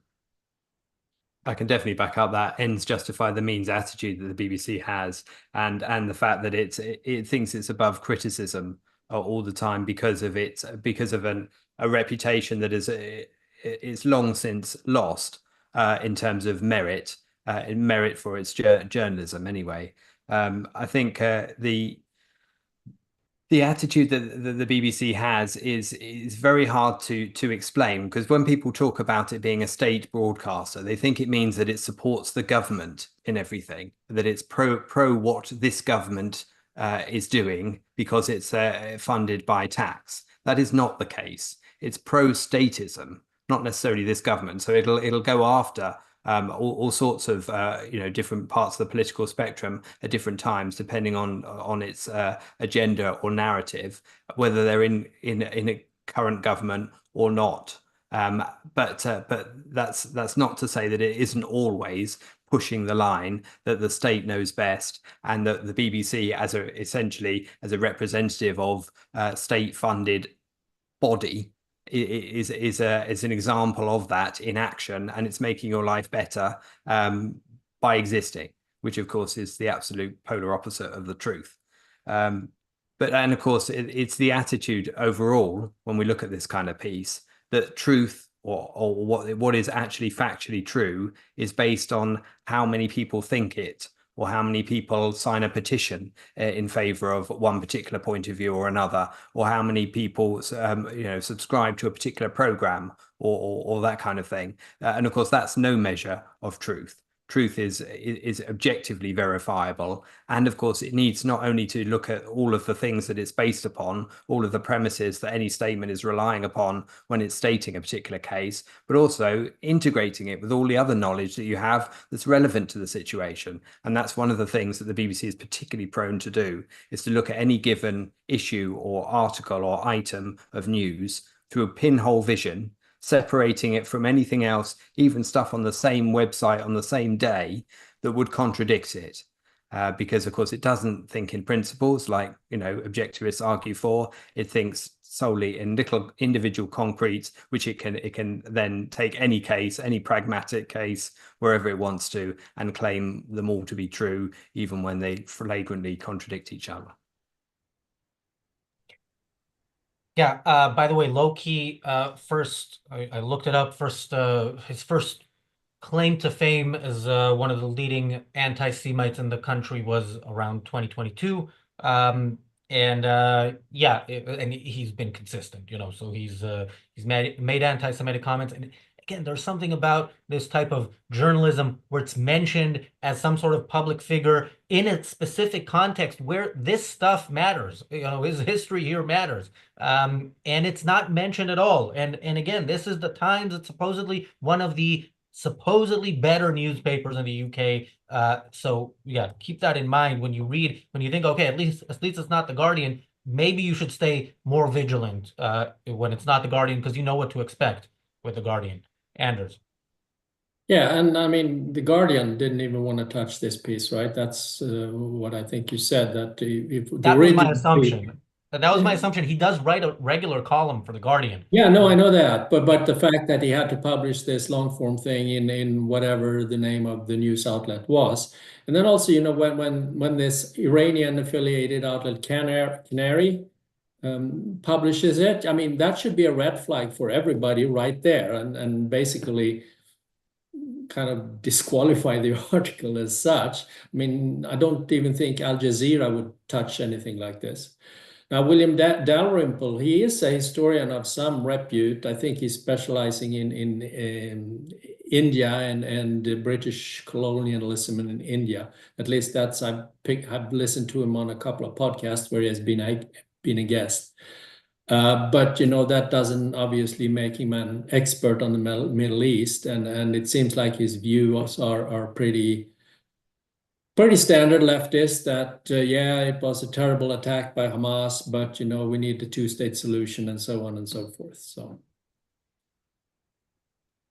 I can definitely back up that ends justify the means attitude that the BBC has, and the fact that it thinks it's above criticism all the time because of a reputation that is long since lost in terms of merit for its journalism. Anyway, I think the attitude that the BBC has is very hard to explain, because when people talk about it being a state broadcaster, they think it means that it supports the government in everything, that it's pro what this government is doing because it's funded by tax. That is not the case. It's pro-statism, not necessarily this government. So it'll go after all sorts of different parts of the political spectrum at different times, depending on its agenda or narrative, whether they're in a current government or not. But that's not to say that it isn't always pushing the line that the state knows best, and that the BBC, essentially as a representative of state-funded body, is an example of that in action, and it's making your life better by existing, which of course is the absolute polar opposite of the truth. And of course it's the attitude overall when we look at this kind of piece, that truth or what is actually factually true is based on how many people think it, or how many people sign a petition in favor of one particular point of view or another, or how many people subscribe to a particular program or that kind of thing. And of course, that's no measure of truth. Truth is objectively verifiable, and of course it needs not only to look at all of the things that it's based upon, all of the premises that any statement is relying upon when it's stating a particular case, but also integrating it with all the other knowledge that you have that's relevant to the situation. And that's one of the things that the BBC is particularly prone to do, is to look at any given issue or article or item of news through a pinhole vision, separating it from anything else, even stuff on the same website on the same day, that would contradict it. because of course it doesn't think in principles like, you know, objectivists argue for. It thinks solely in little individual concretes, which it can then take any case, any pragmatic case, wherever it wants to, and claim them all to be true, even when they flagrantly contradict each other. Yeah, by the way, low-key, first, I looked it up, first, his first claim to fame as one of the leading anti-Semites in the country was around 2022. And yeah, and he's been consistent, you know, so he's made anti-Semitic comments. And again, there's something about this type of journalism where it's mentioned as some sort of public figure in a specific context where this stuff matters. You know, his history here matters. And it's not mentioned at all. And again, this is the Times. It's supposedly one of the supposedly better newspapers in the UK. So yeah, keep that in mind when you read, when you think, okay, at least it's not the Guardian. Maybe you should stay more vigilant when it's not the Guardian, because you know what to expect with the Guardian. Anders. Yeah, and I mean, the Guardian didn't even want to touch this piece, right? That's what I think you said, that if the That was my original assumption. That was my Yeah. assumption. He does write a regular column for the Guardian. Yeah, no, I know that, but the fact that he had to publish this long form thing in whatever the name of the news outlet was, and then also, you know, when this Iranian affiliated outlet Canary publishes it, I mean, that should be a red flag for everybody right there, and basically kind of disqualify the article as such. I mean, I don't even think Al Jazeera would touch anything like this. Now, William Dalrymple, he is a historian of some repute. I think he's specializing in India and British colonialism in India. At least that's I've listened to him on a couple of podcasts where he has been a guest. But you know, that doesn't obviously make him an expert on the Middle East, and it seems like his views are pretty standard leftist, that yeah, it was a terrible attack by Hamas, but you know, we need the two-state solution and so on and so forth. So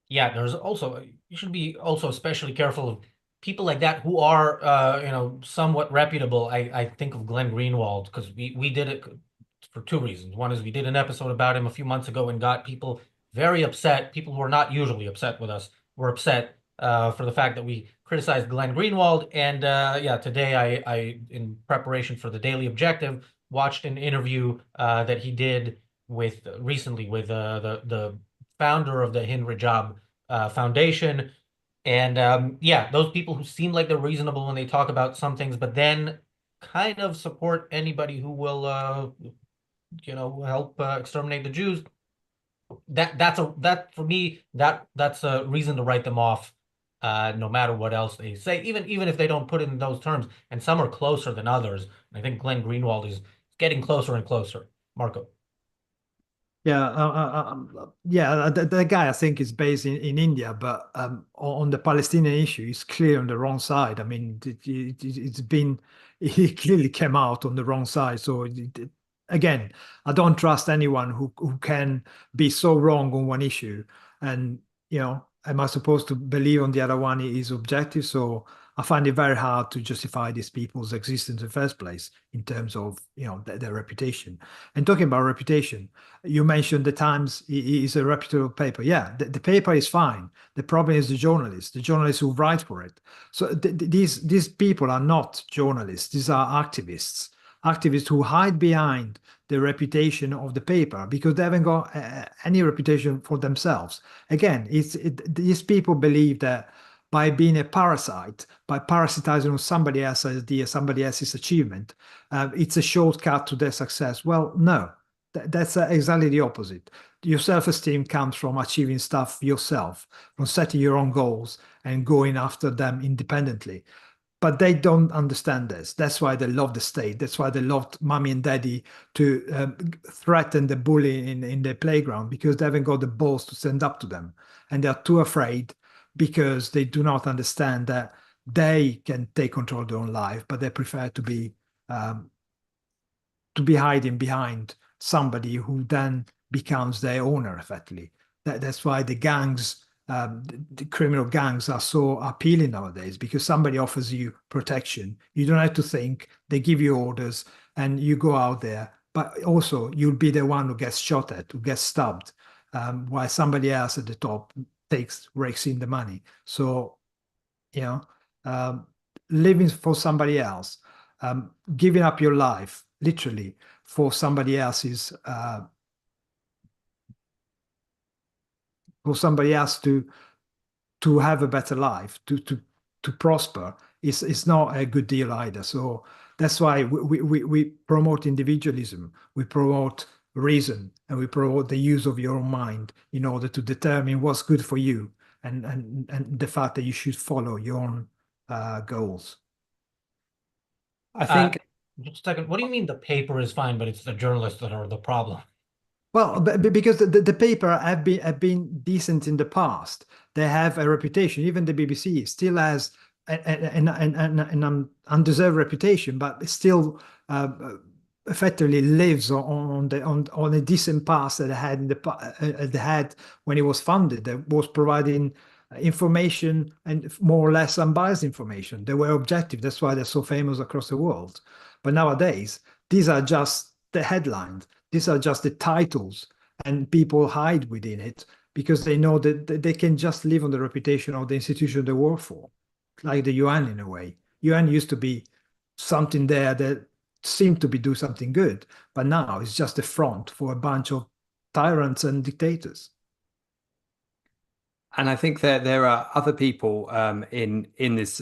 yeah, there's also, you should be also especially careful of people like that who are you know, somewhat reputable. I think of Glenn Greenwald, because we did it for two reasons. One is we did an episode about him a few months ago and got people very upset. People who are not usually upset with us were upset for the fact that we criticized Glenn Greenwald. And yeah, today I, in preparation for the Daily Objective, watched an interview that he did recently with the founder of the Hind Rajab Foundation. And yeah, those people who seem like they're reasonable when they talk about some things, but then kind of support anybody who will you know, help exterminate the Jews. That for me, that's a reason to write them off, no matter what else they say, even if they don't put it in those terms. And some are closer than others. And I think Glenn Greenwald is getting closer and closer. Marco. Yeah, yeah. The guy, I think, is based in India, but on the Palestinian issue, he's clear on the wrong side. I mean, it's been he clearly came out on the wrong side. So again, I don't trust anyone who can be so wrong on one issue. And you know, am I supposed to believe on the other one is objective? So I find it very hard to justify these people's existence in the first place in terms of, you know, their reputation. And talking about reputation, you mentioned the Times is a reputable paper. Yeah, the paper is fine. The problem is the journalists who write for it. So these people are not journalists. These are activists who hide behind the reputation of the paper because they haven't got any reputation for themselves. Again, these people believe that by being a parasite, by parasitizing on somebody else's idea, somebody else's achievement, it's a shortcut to their success. Well, no, that's exactly the opposite. Your self-esteem comes from achieving stuff yourself, from setting your own goals and going after them independently. But they don't understand this. That's why they love the state. That's why they loved mommy and daddy to threaten the bully in the playground, because they haven't got the balls to stand up to them. And they're too afraid because they do not understand that they can take control of their own life, but they prefer to be hiding behind somebody who then becomes their owner, effectively. That's why the gangs the criminal gangs are so appealing nowadays because somebody offers you protection. You don't have to think. They give you orders and you go out there. But also you'll be the one who gets shot at, who gets stabbed, while somebody else at the top rakes in the money. So, you know, living for somebody else, giving up your life literally for somebody else's for somebody else to have a better life, to prosper, is not a good deal either. So that's why we promote individualism, we promote reason, and we promote the use of your own mind in order to determine what's good for you, and the fact that you should follow your own goals. I think Just a second. What do you mean the paper is fine, but it's the journalists that are the problem? Well, because the paper have been decent in the past. They have a reputation. Even the BBC still has an undeserved reputation, but it still effectively lives on a decent past that they had when it was funded. That was providing information, and more or less unbiased information. They were objective. That's why they're so famous across the world. But nowadays, these are just the headlines. These are just the titles, and people hide within it because they know that they can just live on the reputation of the institution they work for, like the UN in a way. UN used to be something there that seemed to do something good, but now it's just a front for a bunch of tyrants and dictators. And I think that there are other people in this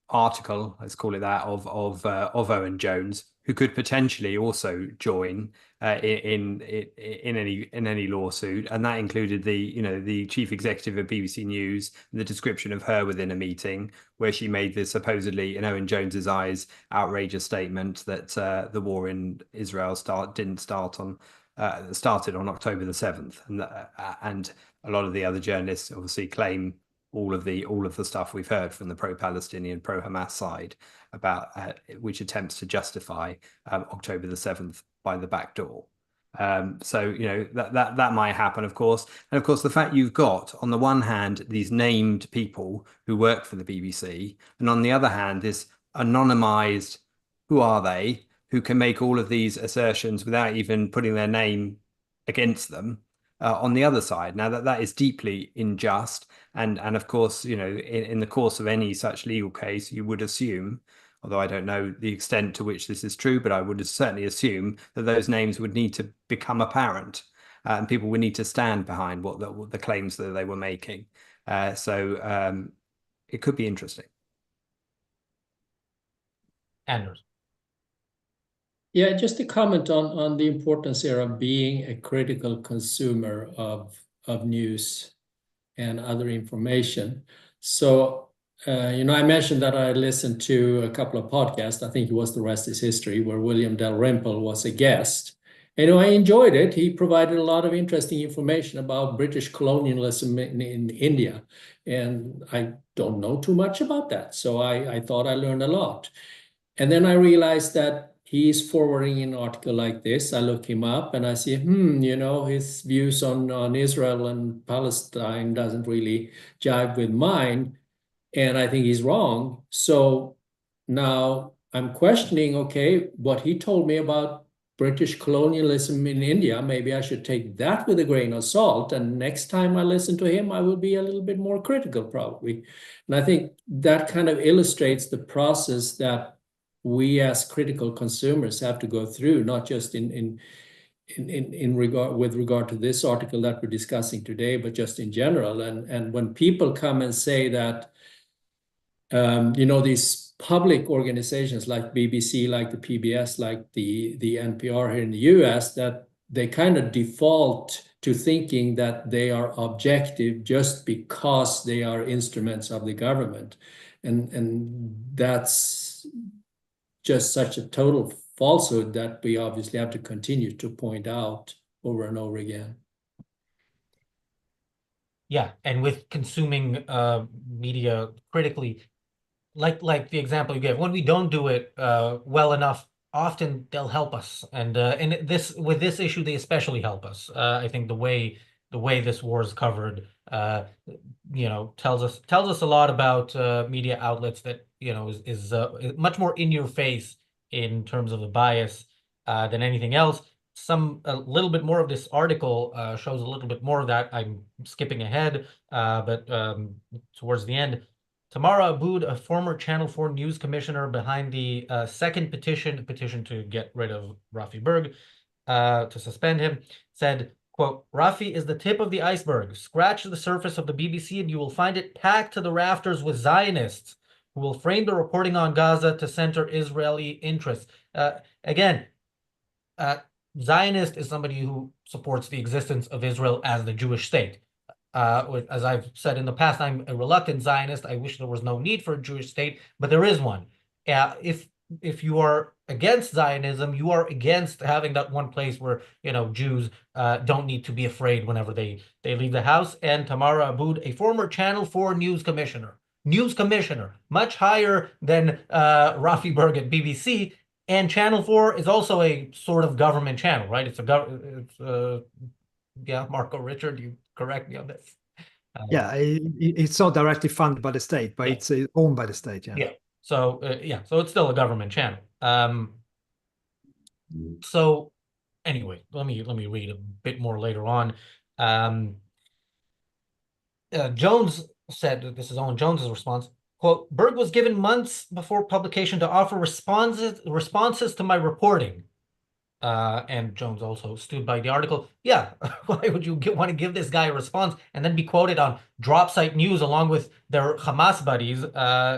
article, let's call it that, of Owen Jones, who could potentially also join in any lawsuit, and that included the chief executive of BBC News, the description of her within a meeting where she made this supposedly, in Owen Jones's eyes, outrageous statement that the war in Israel started on October the 7th, and a lot of the other journalists obviously claim all of the stuff we've heard from the pro-Palestinian, pro-Hamas side about which attempts to justify October the 7th by the back door. So that might happen, of course. And of course, the fact you've got on the one hand these named people who work for the BBC, and on the other hand this anonymized, who are they, who can make all of these assertions without even putting their name against them on the other side. Now that is deeply unjust, and of course, in the course of any such legal case, you would assume, although I don't know the extent to which this is true, but I would certainly assume that those names would need to become apparent, and people would need to stand behind what the claims that they were making. So it could be interesting. Anders. Yeah, just a comment on the importance here of being a critical consumer of news and other information. So, I mentioned that I listened to a couple of podcasts. I think it was The Rest is History, where William Dalrymple was a guest. And I enjoyed it. He provided a lot of interesting information about British colonialism in India. And I don't know too much about that. So I thought I learned a lot. And then I realized that he's forwarding an article like this. I look him up and I see, his views on Israel and Palestine doesn't really jive with mine. And I think he's wrong. So now I'm questioning, okay, what he told me about British colonialism in India, maybe I should take that with a grain of salt. And next time I listen to him, I will be a little bit more critical, probably. And I think that kind of illustrates the process that we as critical consumers have to go through, not just with regard to this article that we're discussing today, but just in general. And when people come and say that, these public organizations like BBC, like the PBS, like the NPR here in the US, that they kind of default to thinking that they are objective just because they are instruments of the government. And that's just such a total falsehood that we obviously have to continue to point out over and over again. Yeah, and with consuming media critically, like the example you gave, when we don't do it well enough, often they'll help us, and with this issue, they especially help us. I think the way this war is covered, tells us a lot about media outlets that is much more in your face in terms of the bias than anything else. A little bit more of this article shows a little bit more of that. I'm skipping ahead, but towards the end, Tamara Abood, a former Channel 4 news commissioner behind the second petition to get rid of Rafi Berg, to suspend him, said, quote, Rafi is the tip of the iceberg. Scratch the surface of the BBC and you will find it packed to the rafters with Zionists who will frame the reporting on Gaza to center Israeli interests. Again, Zionist is somebody who supports the existence of Israel as the Jewish state. As I've said in the past, I'm a reluctant Zionist. I wish there was no need for a Jewish state, but there is one. If you are against Zionism, you are against having that one place where Jews don't need to be afraid whenever they leave the house. And Tamara Abood, a former Channel 4 news commissioner, much higher than Rafi Berg at BBC. And Channel 4 is also a sort of government channel, right? Yeah, Marco Richard, you correct me on this. Yeah, it's not directly funded by the state, but it's owned by the state. Yeah. Yeah. So so it's still a government channel. So anyway, let me read a bit more later on. Jones said, this is Owen Jones's response, quote, Berg was given months before publication to offer responses to my reporting. And Jones also stood by the article. Yeah, why would you want to give this guy a response and then be quoted on drop site news along with their Hamas buddies?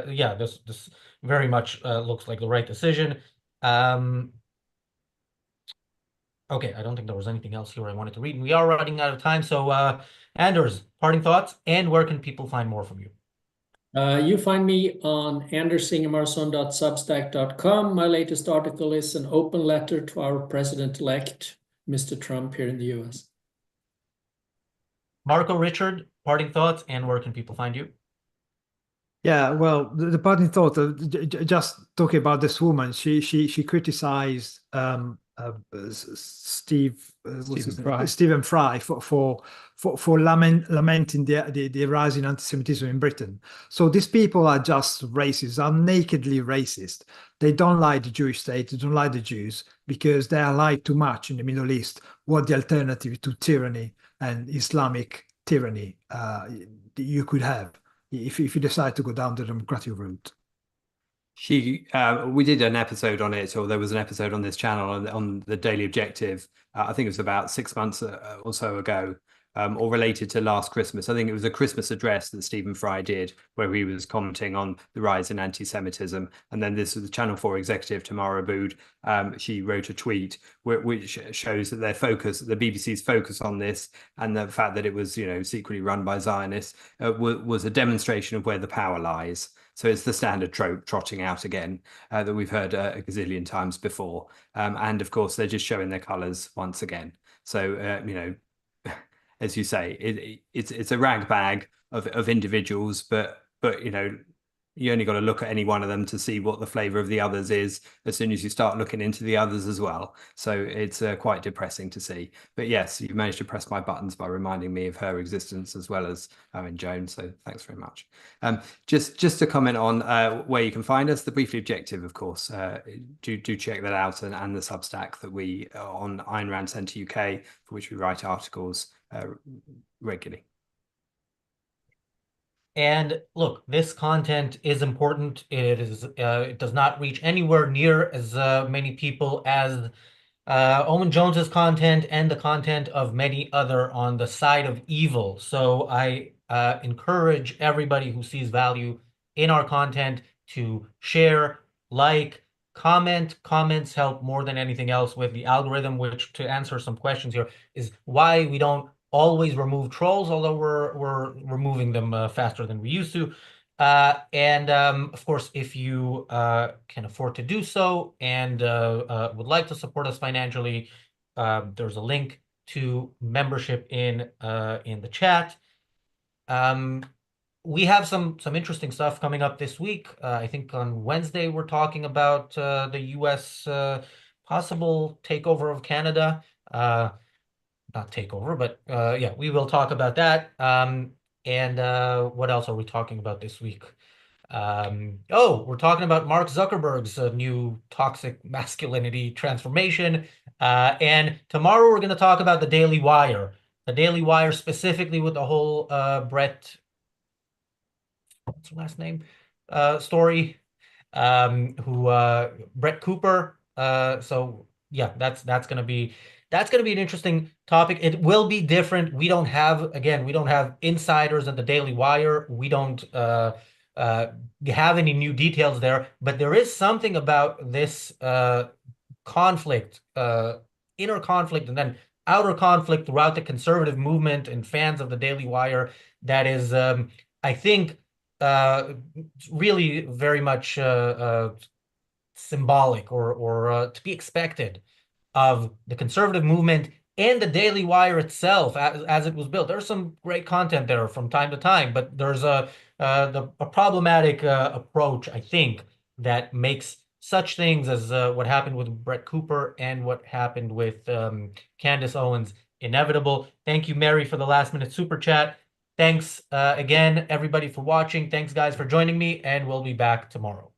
Yeah, this very much looks like the right decision. Okay, I don't think there was anything else here I wanted to read. We are running out of time. So, Anders, parting thoughts, and where can people find more from you? You find me on andersingemarson.substack.com. My latest article is an open letter to our president-elect, Mr. Trump, here in the US. Marco Richard, parting thoughts, and where can people find you? Yeah, well, the parting thought, just talking about this woman, she criticized Stephen Fry for lamenting the rise in anti-Semitism in Britain. So these people are just racist, are nakedly racist. They don't like the Jewish state, they don't like the Jews because they are lied too much in the Middle East. What the alternative to tyranny and Islamic tyranny you could have if you decide to go down the democratic route. We did an episode on it, or there was an episode on this channel on the Daily Objective. I think it was about 6 months or so ago, or related to last Christmas. I think it was a Christmas address that Stephen Fry did, where he was commenting on the rise in anti-Semitism. And then this is the Channel 4 executive, Tamara Abood. She wrote a tweet which shows that the BBC's focus on this, and the fact that it was, secretly run by Zionists, was a demonstration of where the power lies. So it's the standard trope trotting out again that we've heard a gazillion times before. And of course, they're just showing their colors once again. So, as you say, it's a rag bag of individuals, but you only got to look at any one of them to see what the flavor of the others is as soon as you start looking into the others as well. So it's quite depressing to see. But yes, you managed to press my buttons by reminding me of her existence as well as Owen Jones. So thanks very much. Just to comment on where you can find us, the Briefly Objective, of course, do check that out, and the Substack that we on Ayn Rand Centre UK, for which we write articles regularly. And look, this content is important. It does not reach anywhere near as many people as Owen Jones's content and the content of many other on the side of evil. So I encourage everybody who sees value in our content to share, like, comment. Comments help more than anything else with the algorithm, which, to answer some questions here, is why we don't always remove trolls, although we're removing them faster than we used to. And of course, if you can afford to do so and would like to support us financially, there's a link to membership in the chat. We have some interesting stuff coming up this week. I think on Wednesday we're talking about the U.S. Possible takeover of Canada. Not takeover, but yeah, we will talk about that. And what else are we talking about this week? Oh, we're talking about Mark Zuckerberg's new toxic masculinity transformation. And tomorrow we're going to talk about the Daily Wire. The Daily Wire specifically with the whole Brett, what's her last name? Story. Brett Cooper. So yeah, that's gonna be an interesting topic. It will be different. We don't have insiders at the Daily Wire. We don't have any new details there, but there is something about this conflict, inner conflict, and then outer conflict throughout the conservative movement and fans of the Daily Wire that is, I think, really very much symbolic or to be expected of the conservative movement and the Daily Wire itself as it was built. There's some great content there from time to time, but there's a problematic approach, I think, that makes such things as what happened with Brett Cooper and what happened with Candace Owens inevitable. Thank you, Mary, for the last minute super chat. Thanks again, everybody, for watching. Thanks, guys, for joining me, and we'll be back tomorrow.